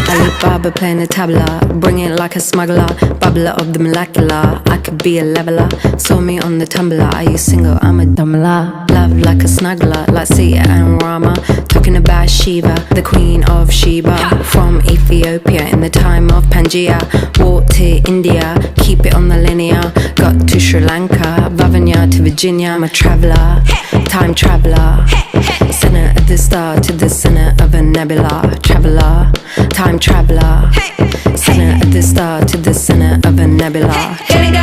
Alibaba playing the tabla, bring it like a smuggler, bubbler of the molecular. I could be a leveler, saw me on the tumbler. Are you single? I'm a dumbler. Love like a snuggler, like Sita and Rama. Talking about Shiva, the queen of Sheba. From Ethiopia in the time of Pangaea. Walked to India, keep it on the linear. Got to Sri Lanka, Vavanya to Virginia. I'm a traveller, time traveller. Center of the star to the center of a nebula. Traveller, time traveller. Center of the star to the center of a nebula.